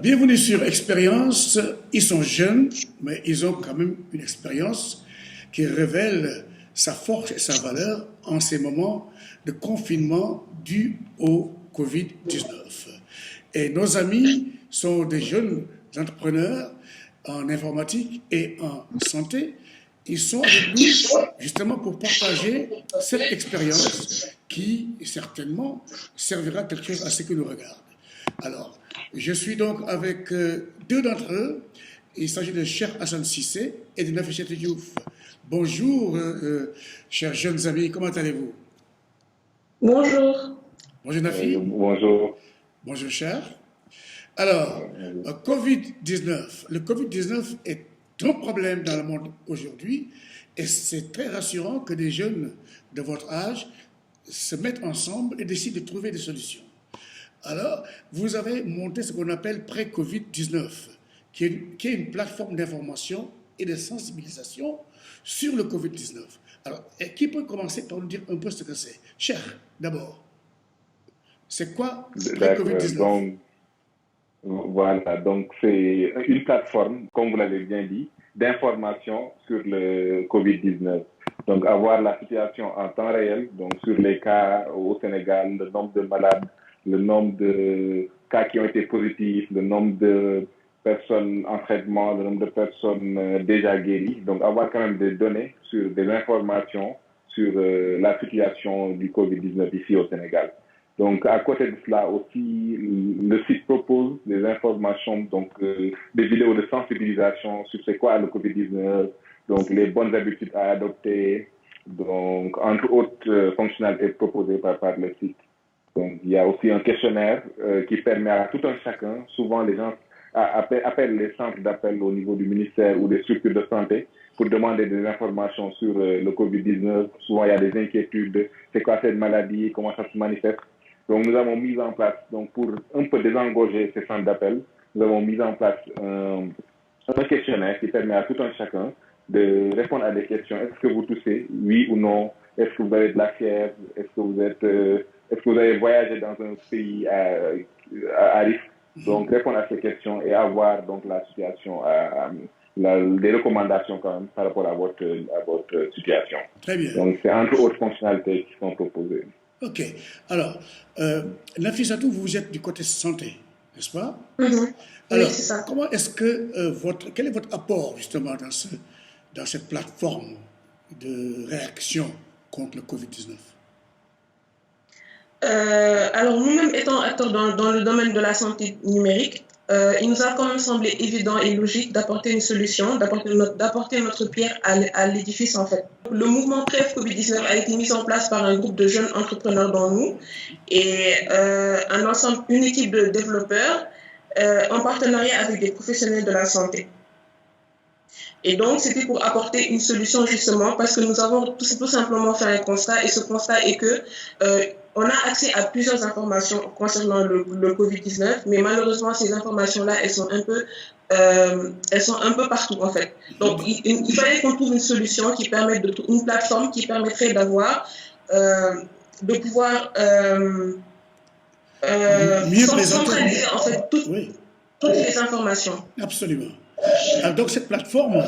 bienvenue sur Expérience. Ils sont jeunes, mais ils ont quand même une expérience qui révèle sa force et sa valeur en ces moments de confinement dû au Covid-19. Et nos amis sont des jeunes entrepreneurs en informatique et en santé. Ils sont avec nous justement pour partager cette expérience qui certainement servira quelque chose à ceux qui nous regardent. Alors, je suis donc avec deux d'entre eux. Il s'agit de Cheikh Hassan Sissé et de Nafissatou Diouf. Bonjour, chers jeunes amis, comment allez-vous? Bonjour. Bonjour Nafi. Bonjour. Bonjour Cheikh. Alors, Covid-19. Le Covid-19 est un problème dans le monde aujourd'hui et c'est très rassurant que des jeunes de votre âge se mettent ensemble et décident de trouver des solutions. Alors, vous avez monté ce qu'on appelle Pré-Covid-19, qui est une plateforme d'information et de sensibilisation sur le Covid-19. Alors, qui peut commencer par nous dire un peu ce que c'est? Cher, d'abord, c'est quoi Pré-Covid-19? Donc, voilà, donc c'est une plateforme, comme vous l'avez bien dit, d'information sur le Covid-19. Donc, avoir la situation en temps réel, donc sur les cas au Sénégal, le nombre de malades, le nombre de cas qui ont été positifs, le nombre de personnes en traitement, le nombre de personnes déjà guéries. Donc, avoir quand même des données sur des informations sur la situation du Covid-19 ici au Sénégal. Donc, à côté de cela aussi, le site propose des informations, donc des vidéos de sensibilisation sur c'est quoi le Covid-19, donc les bonnes habitudes à adopter, donc entre autres fonctionnalités proposées par le site. Donc, il y a aussi un questionnaire qui permet à tout un chacun, souvent les gens appellent les centres d'appel au niveau du ministère ou des structures de santé pour demander des informations sur le Covid-19. Souvent, il y a des inquiétudes, c'est quoi cette maladie, comment ça se manifeste. Donc, nous avons mis en place, donc pour un peu désengorger ces centres d'appel, nous avons mis en place un questionnaire qui permet à tout un chacun de répondre à des questions. Est-ce que vous toussez? Oui ou non? Est-ce que vous avez de la fièvre? Est-ce que vous avez voyagé dans un pays à risque? Donc, répondre à ces questions et avoir donc la situation, des recommandations quand même par rapport à votre situation. Très bien. Donc, c'est entre autres fonctionnalités qui sont proposées. Ok. Alors, Nafissatou, vous êtes du côté santé, n'est-ce pas? Mhm. Alors, Oui, c'est ça. comment est-ce que quel est votre apport justement dans cette plateforme de réaction contre le Covid-19? Alors, nous-mêmes étant acteurs dans le domaine de la santé numérique, il nous a quand même semblé évident et logique d'apporter une solution, d'apporter notre pierre à l'édifice en fait. Le mouvement Trêve Covid-19 a été mis en place par un groupe de jeunes entrepreneurs dont nous et une équipe de développeurs en partenariat avec des professionnels de la santé. Et donc, c'était pour apporter une solution justement parce que nous avons tout simplement fait un constat et ce constat est que on a accès à plusieurs informations concernant le Covid-19, mais malheureusement, ces informations-là, elles sont un peu partout en fait. Donc, il fallait qu'on trouve une solution une plateforme qui permettrait d'avoir, de pouvoir mieux centraliser en fait toutes les informations. Absolument. Alors, donc cette plateforme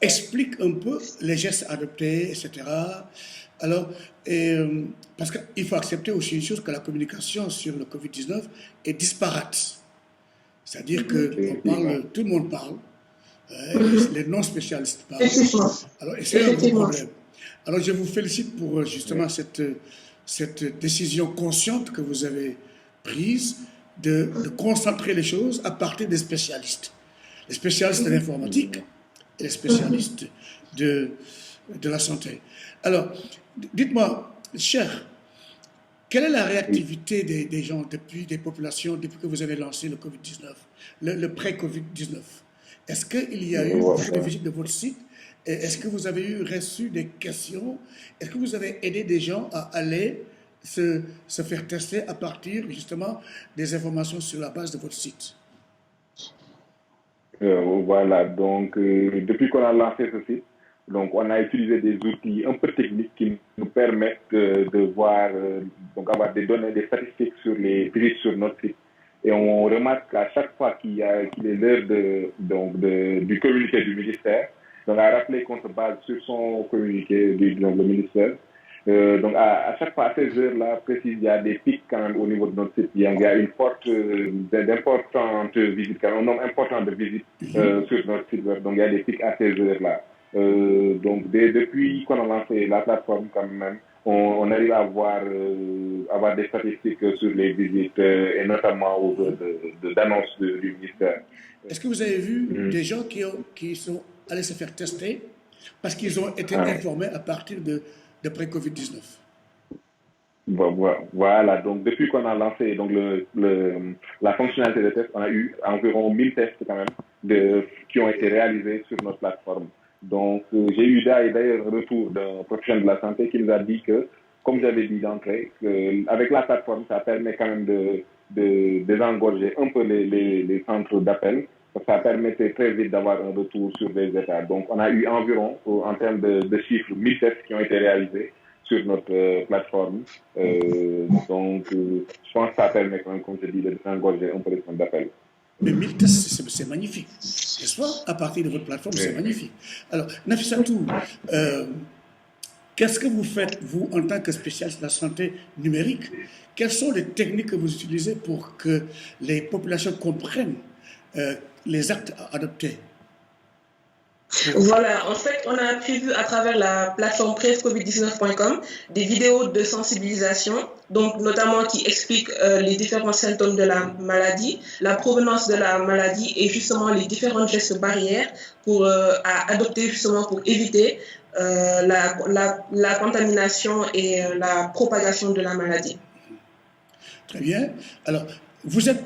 explique un peu les gestes adoptés, etc. Alors, parce qu'il faut accepter aussi une chose, que la communication sur le Covid-19 est disparate. C'est-à-dire que tout le monde parle, les non-spécialistes parlent. Alors, et c'est un gros problème. Alors, je vous félicite pour justement cette décision consciente que vous avez prise de concentrer les choses à partir des spécialistes. Les spécialistes de l'informatique et les spécialistes de la santé. Alors, dites-moi, cher, quelle est la réactivité des gens, des populations, depuis que vous avez lancé le Covid-19, le pré-Covid-19? Est-ce qu'il y a eu des visites de votre site? Est-ce que vous avez reçu des questions? Est-ce que vous avez aidé des gens à aller se faire tester à partir justement des informations sur la base de votre site? Voilà, donc depuis qu'on a lancé ce site, donc on a utilisé des outils un peu techniques qui nous permettent de voir, donc avoir des données, des statistiques sur les visites sur notre site. Et on remarque qu'à chaque fois qu'il est l'heure du communiqué du ministère, donc à rappeler qu'on se base sur son communiqué le ministère. Donc à chaque fois à ces heures-là précises, il y a des pics quand même au niveau de notre site. Il y a une d'importantes visites, quand même, un nombre important de visites sur notre site web. Donc il y a des pics à ces heures-là. Donc depuis qu'on a lancé la plateforme quand même, on arrive à avoir des statistiques sur les visites et notamment aux heures d'annonce du ministère. Est-ce que vous avez vu des gens qui sont allés se faire tester parce qu'ils ont été informés à partir de pré-Covid-19? Voilà, donc depuis qu'on a lancé donc la fonctionnalité de test, on a eu environ 1000 tests quand même qui ont été réalisés sur notre plateforme. Donc j'ai eu d'ailleurs un retour d'un professionnel de la santé qui nous a dit que, comme j'avais dit d'entrée, avec la plateforme, ça permet quand même de désengorger un peu les centres d'appel. Ça permettait très vite d'avoir un retour sur les états. Donc on a eu environ, en termes de chiffres, 1000 tests qui ont été réalisés sur notre plateforme. Donc je pense que ça permet quand même, comme je dis, de désengorger un peu les centres d'appel. Mais 1000 tests, c'est magnifique. N'est-ce pas? À partir de votre plateforme, c'est magnifique. Alors, Nafissatou, qu'est-ce que vous faites, vous, en tant que spécialiste de la santé numérique? Quelles sont les techniques que vous utilisez pour que les populations comprennent les actes à adopter? Voilà, en fait, on a prévu à travers la plateforme prevcovid19.com des vidéos de sensibilisation, donc notamment qui expliquent les différents symptômes de la maladie, la provenance de la maladie et justement les différents gestes barrières à adopter justement pour éviter la contamination et la propagation de la maladie. Très bien. Alors, vous n'êtes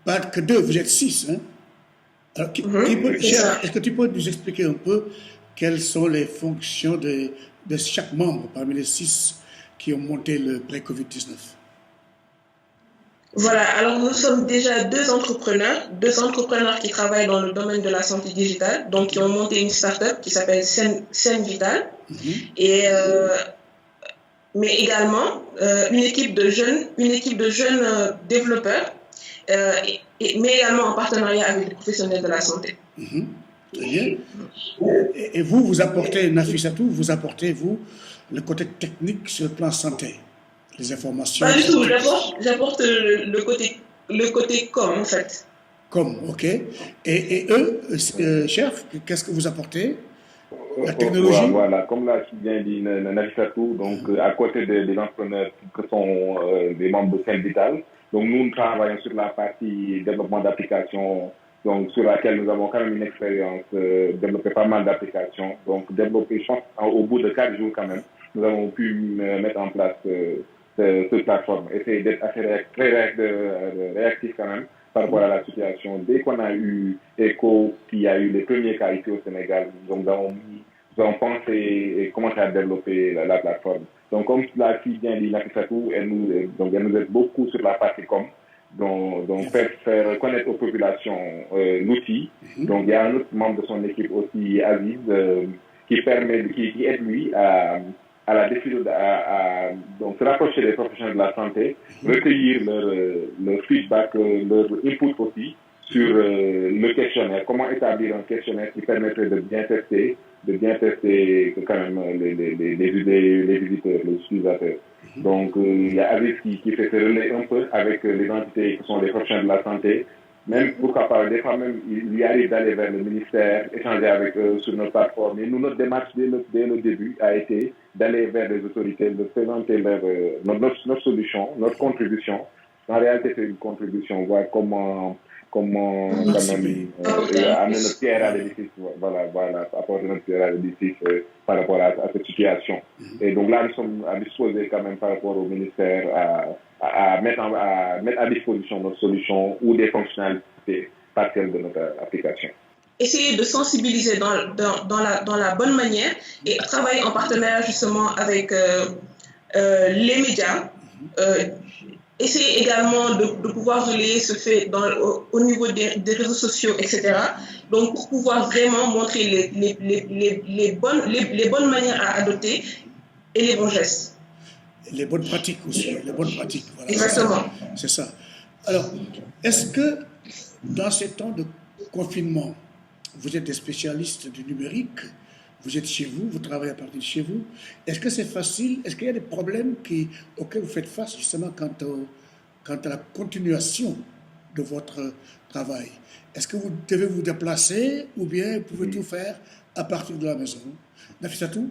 pas que 2, vous êtes 6, hein? Alors, est-ce que tu peux nous expliquer un peu quelles sont les fonctions de chaque membre parmi les 6 qui ont monté le pré-Covid-19? Voilà, alors nous sommes déjà deux entrepreneurs qui travaillent dans le domaine de la santé digitale, donc qui ont monté une start-up qui s'appelle Sen Vital, mais également une équipe de jeunes développeurs, mais également en partenariat avec des professionnels de la santé. Très bien. Et vous apportez, Nafissatou, vous apportez, le côté technique sur le plan santé, les informations? Pas du tout, j'apporte le côté com, en fait. Com, ok. Et eux, chef, qu'est-ce que vous apportez? La technologie? Voilà, comme l'a bien dit Nafissatou, donc à côté des entrepreneurs qui sont des membres de Sen Vital, donc nous travaillons sur la partie développement d'applications, donc sur laquelle nous avons quand même une expérience, développé pas mal d'applications. Donc développer, je pense, au bout de 4 jours quand même, nous avons pu mettre en place cette plateforme. Essayer d'être assez très réactif quand même par rapport à la situation. Dès qu'on a eu écho qu'il y a eu les premiers cas ici au Sénégal, donc nous avons pensé et commencé à développer la plateforme. Donc, comme l'a si bien dit Nafissatou, elle nous aide beaucoup sur la partie com. Donc faire connaître aux populations l'outil. Donc, il y a un autre membre de son équipe aussi, Aziz, qui aide lui à donc se rapprocher des professionnels de la santé, recueillir leur feedback, leur input aussi sur le questionnaire. Comment établir un questionnaire qui permettrait de bien tester quand même les visiteurs, les utilisateurs. Donc, il y a Aziz qui fait se relayer un peu avec les entités qui sont les professionnels de la santé. Même, pourquoi pas, des fois même, il lui arrive d'aller vers le ministère, échanger avec eux sur notre plateforme. Et nous, notre démarche dès le début a été d'aller vers les autorités, de présenter notre solution, notre contribution. En réalité, c'est une contribution, voir comment quand même amener notre pierre à l'édifice, apporter notre pierre à l'édifice par rapport à cette situation. Et donc là, nous sommes à disposer quand même par rapport au ministère à mettre à disposition notre solution ou des fonctionnalités partielles de notre application. Essayer de sensibiliser dans la bonne manière et travailler en partenariat justement avec les médias. Essayer également de pouvoir relayer ce fait au niveau des réseaux sociaux, etc. Donc, pour pouvoir vraiment montrer les bonnes manières à adopter et les bons gestes. Les bonnes pratiques aussi, les bonnes pratiques. Voilà, exactement. C'est ça. Alors, est-ce que dans ces temps de confinement, vous êtes des spécialistes du numérique, vous êtes chez vous, vous travaillez à partir de chez vous, est-ce que c'est facile, est-ce qu'il y a des problèmes auxquels vous faites face justement quant à la continuation de votre travail? Est-ce que vous devez vous déplacer ou bien vous pouvez tout faire à partir de la maison? Nafissatou?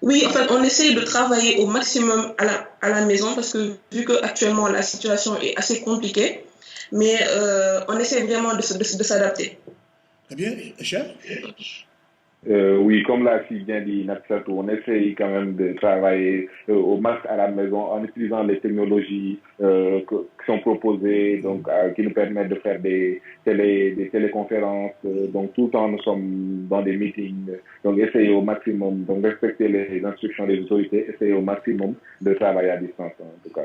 Oui, en fait, on essaye de travailler au maximum à la maison parce que vu qu'actuellement la situation est assez compliquée, mais on essaie vraiment de s'adapter. Très bien, cher? Oui, comme l'a si bien dit Natsato, on essaye quand même de travailler au max à la maison en utilisant les technologies qui sont proposées, donc qui nous permettent de faire des téléconférences. Donc tout le temps nous sommes dans des meetings. Donc essayer au maximum, donc respecter les instructions des autorités, essayer au maximum de travailler à distance en tout cas.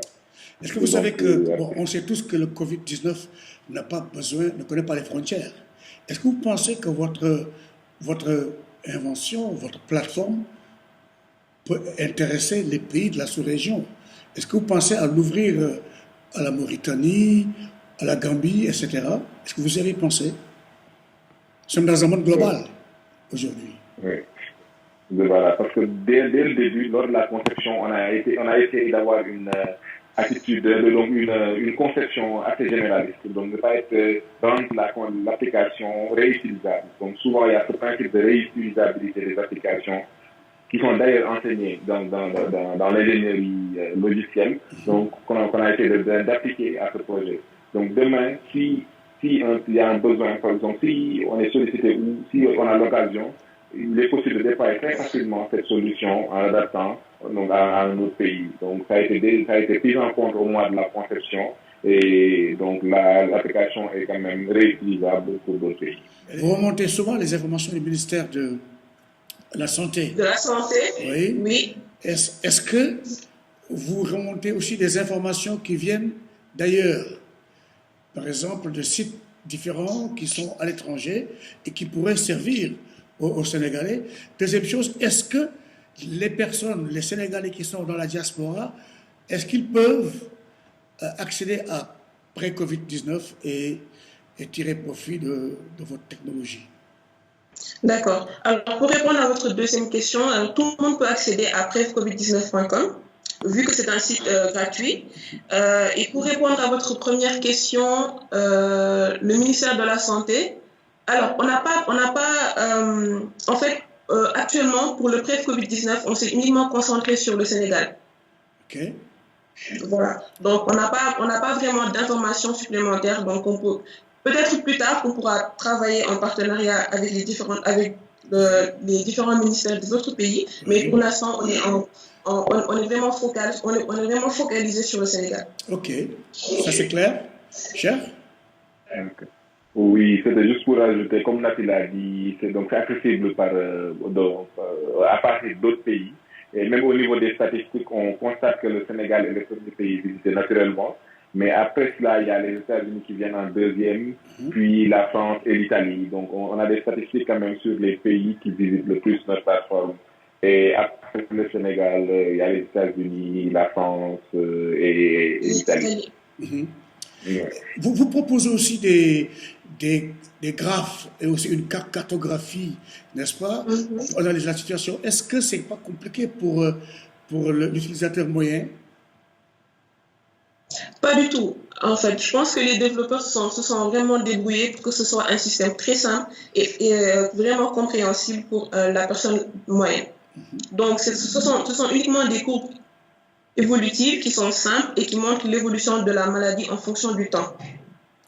Est-ce que vous savez que, bon, on sait tous que le Covid-19 ne connaît pas les frontières. Est-ce que vous pensez que votre invention, votre plateforme peut intéresser les pays de la sous-région? Est-ce que vous pensez à l'ouvrir à la Mauritanie, à la Gambie, etc.? Est-ce que vous y avez pensé? Nous sommes dans un monde global aujourd'hui. Oui. Voilà, parce que dès le début, lors de la conception, on a essayé d'avoir une attitude, donc une conception assez généraliste, donc ne pas rendre l'application réutilisable. Donc souvent, il y a ce principe de réutilisabilité des applications qui sont d'ailleurs enseignés dans l'ingénierie logicielle, donc qu'on a essayé d'appliquer à ce projet. Donc demain, si il y a un besoin, par exemple, si on est sollicité ou si on a l'occasion, il est possible de déployer très facilement cette solution en l'adaptant donc, à un autre pays. Donc ça a été pris en compte au mois de la conception et donc l'application est quand même réutilisable pour d'autres pays. Vous remontez souvent les informations du ministère de la Santé. De la Santé? Oui. Oui. Est-ce que vous remontez aussi des informations qui viennent d'ailleurs, par exemple de sites différents qui sont à l'étranger et qui pourraient servir aux Sénégalais? Deuxième chose, est-ce que les Sénégalais qui sont dans la diaspora, est-ce qu'ils peuvent accéder à pré-Covid-19 et tirer profit de votre technologie? D'accord. Alors, pour répondre à votre deuxième question, tout le monde peut accéder à prevcovid19.com, vu que c'est un site gratuit. Et pour répondre à votre première question, le ministère de la Santé, alors, en fait, actuellement, pour le PrEP-Covid-19, on s'est uniquement concentré sur le Sénégal. OK. Voilà. Donc, on n'a pas vraiment d'informations supplémentaires. Donc, peut-être plus tard, on pourra travailler en partenariat avec les différents ministères des autres pays. Mais pour l'instant, on est vraiment focalisé sur le Sénégal. OK. Ça, c'est clair. Cher? Okay. Oui, c'était juste pour ajouter, comme Nathalie l'a dit, c'est accessible à partir d'autres pays. Et même au niveau des statistiques, on constate que le Sénégal est le premier pays visité naturellement. Mais après cela, il y a les États-Unis qui viennent en deuxième, puis la France et l'Italie. Donc, on a des statistiques quand même sur les pays qui visitent le plus notre plateforme. Et après le Sénégal, il y a les États-Unis, la France et l'Italie. Vous proposez aussi des graphes et aussi une cartographie, n'est-ce pas, pour analyser la situation. Est-ce que ce n'est pas compliqué pour l'utilisateur moyen? Pas du tout. En fait, je pense que les développeurs se sont vraiment débrouillés pour que ce soit un système très simple et vraiment compréhensible pour la personne moyenne. Donc, ce sont uniquement des courbes évolutives qui sont simples et qui montrent l'évolution de la maladie en fonction du temps.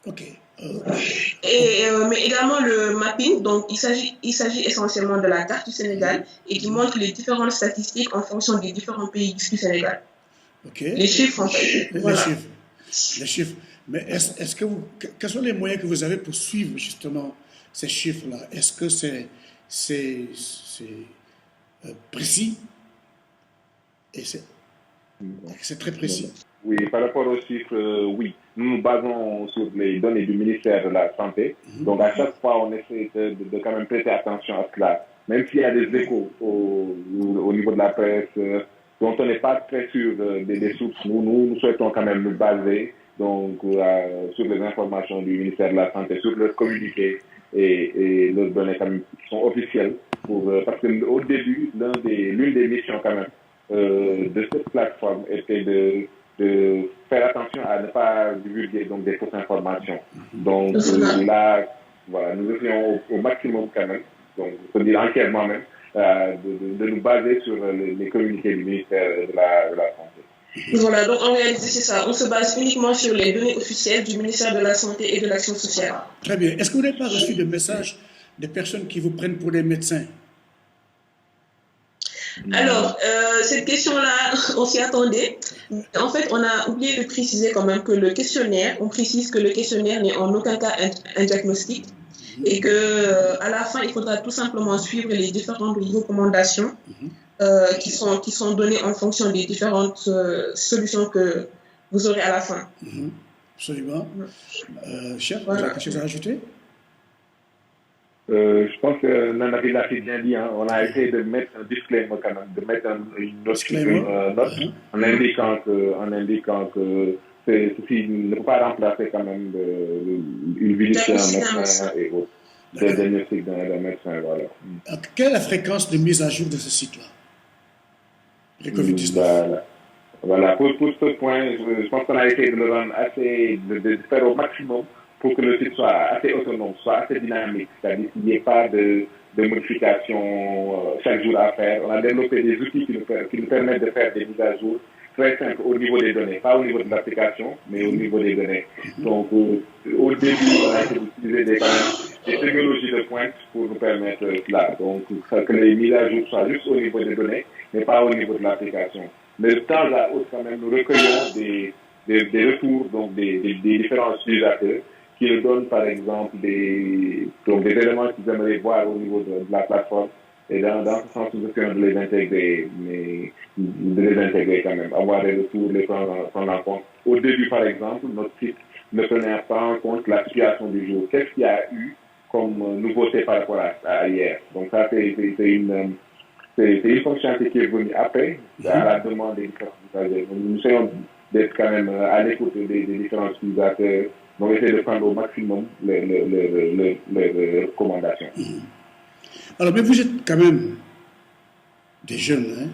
OK. Mais également le mapping, donc il s'agit essentiellement de la carte du Sénégal et qui montre les différentes statistiques en fonction des différents pays du Sénégal. Okay. Les chiffres, en fait. Voilà. Les chiffres. Mais quels sont les moyens que vous avez pour suivre justement ces chiffres-là? Est-ce que c'est précis? Et c'est très précis. Oui, par rapport aux chiffres, oui. Nous nous basons sur les données du ministère de la Santé. Donc, à chaque fois, on essaie de quand même prêter attention à cela. Même s'il y a des échos au niveau de la presse, dont on n'est pas très sûr des sources, nous souhaitons quand même nous baser donc sur les informations du ministère de la Santé, sur leurs communiqués et leurs données quand même, qui sont officielles. Parce qu'au début, l'une des missions quand même de cette plateforme était de faire attention à ne pas divulguer donc, des fausses informations. Donc là, voilà, nous essayons au maximum quand même, donc on peut dire entièrement même, de nous baser sur les communiqués du ministère de la Santé. Voilà, donc en réalité c'est ça, on se base uniquement sur les données officielles du ministère de la Santé et de l'Action sociale. Très bien. Est-ce que vous n'avez pas reçu de messages des personnes qui vous prennent pour des médecins? Alors, cette question-là, on s'y attendait. En fait, on a oublié de préciser quand même que on précise que le questionnaire n'est en aucun cas un diagnostic et qu'à la fin, il faudra tout simplement suivre les différentes recommandations qui sont données en fonction des différentes solutions que vous aurez à la fin. Absolument. Chef, vous avez quelque chose à ajouter? Je pense que Nana l'a bien dit, hein, on a essayé de mettre un disclaimer quand même, de mettre une note en indiquant que ceci ne peut pas remplacer quand même une visite chez un médecin et autres. Des diagnostics d'un médecin, voilà. Quelle est la fréquence de mise à jour de ce site-là? Le COVID-19. Voilà. Pour ce point, je pense qu'on a essayé de le rendre de faire au maximum pour que le site soit assez autonome, soit assez dynamique, c'est-à-dire qu'il n'y ait pas de modifications chaque jour à faire. On a développé des outils qui nous permettent de faire des mises à jour très simples au niveau des données, pas au niveau de l'application, mais au niveau des données. Donc, au début, on a essayé d'utiliser des technologies de pointe pour nous permettre cela. Donc, que les mises à jour soient juste au niveau des données, mais pas au niveau de l'application. Mais de temps à autre, quand même, nous recueillons des retours donc des différents utilisateurs qui nous donnent, par exemple, des éléments qu'ils aimeraient voir au niveau de la plateforme. Et dans ce sens, nous essayons de les intégrer, quand même, avoir des retours, les prendre en compte. Au début, par exemple, notre site ne prenait pas en compte la situation du jour. Qu'est-ce qu'il y a eu comme nouveauté par rapport à hier? Donc ça, c'est une fonctionnalité qui est venue après, à la demande des différents utilisateurs. Nous essayons d'être quand même à l'écoute des différents utilisateurs. Donc, essayer de prendre au maximum les recommandations. Alors, mais vous êtes quand même des jeunes.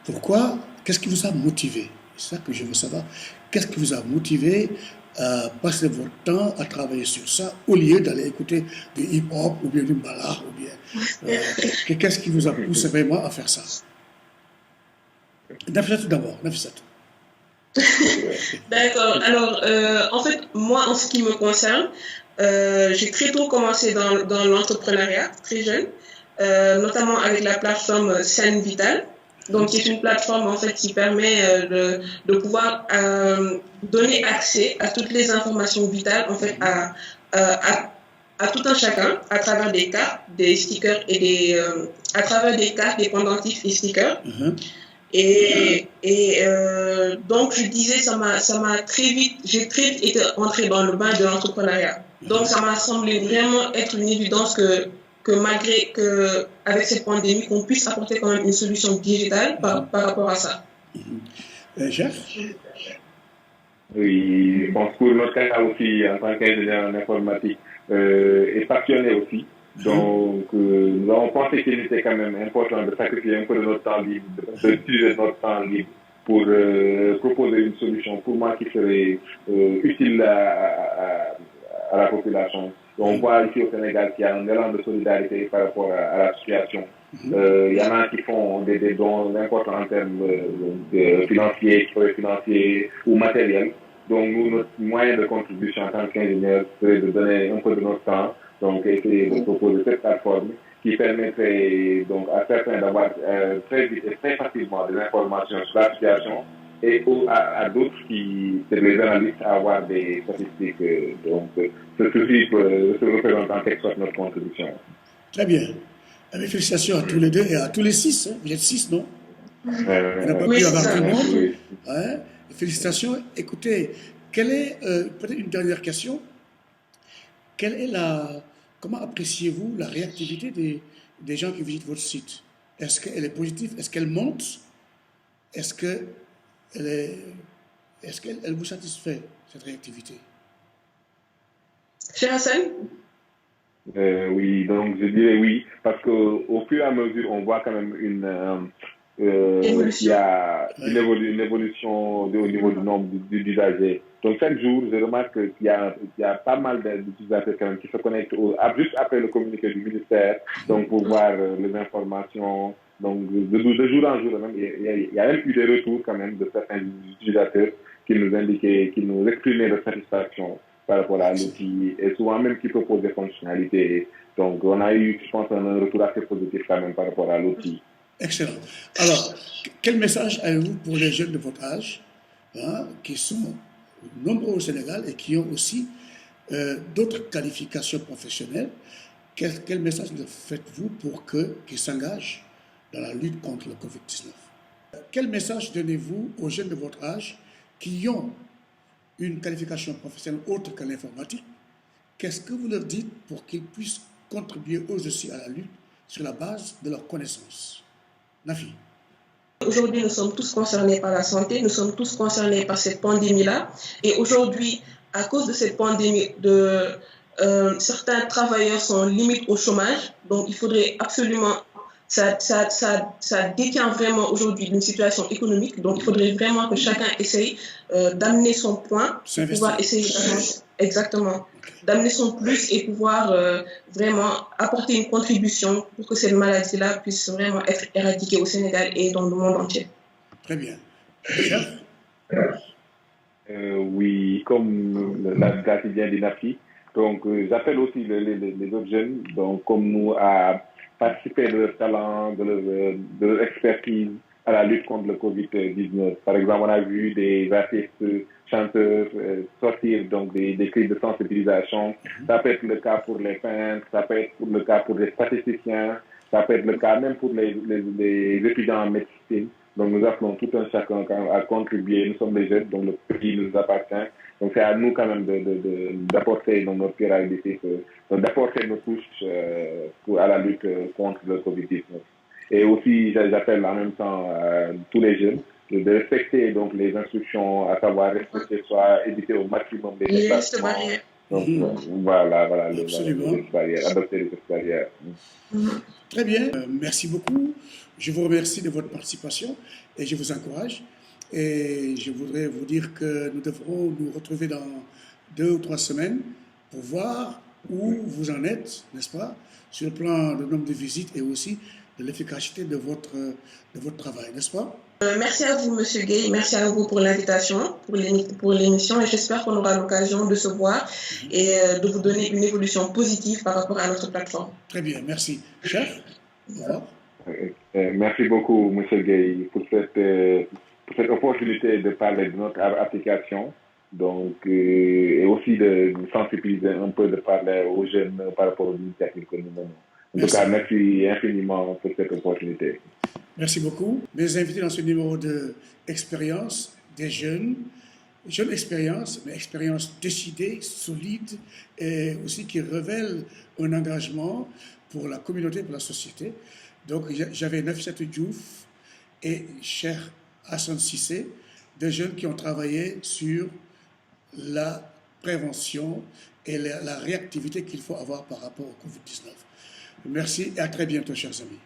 Pourquoi? Qu'est-ce qui vous a motivé? C'est ça que je veux savoir. Qu'est-ce qui vous a motivé à passer votre temps à travailler sur ça au lieu d'aller écouter du hip-hop ou bien du ballad ou bien... qu'est-ce qui vous a poussé vraiment à faire ça? Nafissatou d'abord, Nafissatou. D'accord. Alors, en fait, moi, en ce qui me concerne, j'ai très tôt commencé dans l'entrepreneuriat, très jeune, notamment avec la plateforme Scène Vitale. Donc, c'est une plateforme en fait qui permet de pouvoir donner accès à toutes les informations vitales en fait à tout un chacun à travers des cartes, des stickers et à travers des cartes, des pendentifs et stickers. Donc, je disais, j'ai très vite été entrée dans le bain de l'entrepreneuriat. Donc, ça m'a semblé vraiment être une évidence que malgré avec cette pandémie, qu'on puisse apporter quand même une solution digitale par rapport à ça. Jeff? Oui, je pense pour notre cas aussi, en tant qu'ingénieur en informatique, et passionné aussi. Donc, nous avons pensé qu'il était quand même important de sacrifier un peu de notre temps libre, d'utiliser notre temps libre pour proposer une solution pour moi qui serait utile à la population. On voit ici au Sénégal qu'il y a un élan de solidarité par rapport à la situation. Il y en a qui font des dons importants en termes financiers ou matériels. Donc, nous, notre moyen de contribution en tant qu'ingénieur serait de donner un peu de notre temps, donc essayer de proposer cette plateforme qui permettrait donc à certains d'avoir très vite et très facilement des informations sur la situation et à d'autres les analystes, à avoir des statistiques. Donc, ceci se représente en quelque sorte notre contribution. Très bien. Félicitations à tous les deux et à tous les 6. Hein. Vous êtes 6, non? On n'a pas pu avoir tout le monde. Oui. Hein? Félicitations. Écoutez, quelle est, peut-être une dernière question, comment appréciez-vous la réactivité des gens qui visitent votre site? Est-ce qu'elle est positive? Est-ce qu'elle monte? Est-ce qu'elle est est-ce qu'elle vous satisfait, cette réactivité? Cher Hassan? Oui, donc je dirais oui, parce qu'au fur et à mesure, on voit quand même il y a une évolution au niveau du nombre d'usagers. Donc chaque jour, je remarque qu'il y a pas mal d'utilisateurs quand même qui se connectent juste après le communiqué du ministère, donc pour voir les informations. Donc de jour en jour, même, il y a même eu des retours quand même de certains utilisateurs qui nous indiquaient, qui nous exprimaient leur satisfaction par rapport à l'outil et souvent même qui proposent des fonctionnalités. Donc on a eu, je pense, un retour assez positif quand même par rapport à l'outil. Excellent. Alors, quel message avez-vous pour les jeunes de votre âge, hein, qui sont nombreux au Sénégal et qui ont aussi d'autres qualifications professionnelles? Quel message leur faites-vous pour qu'ils s'engagent dans la lutte contre le Covid-19? Quel message donnez-vous aux jeunes de votre âge qui ont une qualification professionnelle autre que l'informatique? Qu'est-ce que vous leur dites pour qu'ils puissent contribuer eux aussi à la lutte sur la base de leurs connaissances? Nafi. Aujourd'hui, nous sommes tous concernés par la santé, nous sommes tous concernés par cette pandémie-là. Et aujourd'hui, à cause de cette pandémie, certains travailleurs sont limite au chômage. Donc, il faudrait absolument... Ça détient vraiment aujourd'hui une situation économique. Donc, il faudrait vraiment que chacun essaye d'amener son point, pour pouvoir essayer exactement, d'amener son plus et pouvoir vraiment apporter une contribution pour que cette maladie-là puisse vraiment être éradiquée au Sénégal et dans le monde entier. Très bien. Oui, comme la quotidien d'INAFI, donc j'appelle aussi les autres jeunes, donc comme nous, à participer de leur talent, de leur expertise à la lutte contre le Covid-19. Par exemple, on a vu des artistes, chanteurs sortir donc des cris de sensibilisation. Ça peut être le cas pour les peintres, ça peut être le cas pour les statisticiens, ça peut être le cas même pour les étudiants en médecine. Donc nous appelons tout un chacun à contribuer. Nous sommes des jeunes, donc le pays nous appartient. Donc c'est à nous quand même d'apporter notre pierre à l'édifice, d'apporter nos touches à la lutte contre le Covid-19. Et aussi, j'appelle en même temps tous les jeunes de respecter donc les instructions, à savoir respecter soi, éviter au maximum les déplacements. Donc voilà, les barrières, adopter les barrières. Très bien, merci beaucoup. Je vous remercie de votre participation et je vous encourage. Et je voudrais vous dire que nous devrons nous retrouver dans 2 ou 3 semaines pour voir où vous en êtes, n'est-ce pas, sur le plan du nombre de visites et aussi de l'efficacité de votre travail, n'est-ce pas? Merci à vous, Monsieur Gay. Merci à vous pour l'invitation, pour l'émission. Et j'espère qu'on aura l'occasion de se voir et de vous donner une évolution positive par rapport à notre plateforme. Très bien, merci. Chef, au revoir. Merci beaucoup, Monsieur Gay, pour cette opportunité de parler de notre application. Donc, et aussi de sensibiliser un peu, de parler aux jeunes par rapport aux initiatives que nous menons. En tout cas, merci infiniment pour cette opportunité. Merci beaucoup. Mes invités dans ce numéro de expérience des jeunes expérience, mais expérience décidée, solide, et aussi qui révèle un engagement pour la communauté, pour la société. Donc, j'avais Nafissatou Diouf et Cheikh Hassan Cissé, des jeunes qui ont travaillé sur la prévention et la réactivité qu'il faut avoir par rapport au Covid-19. Merci et à très bientôt, chers amis.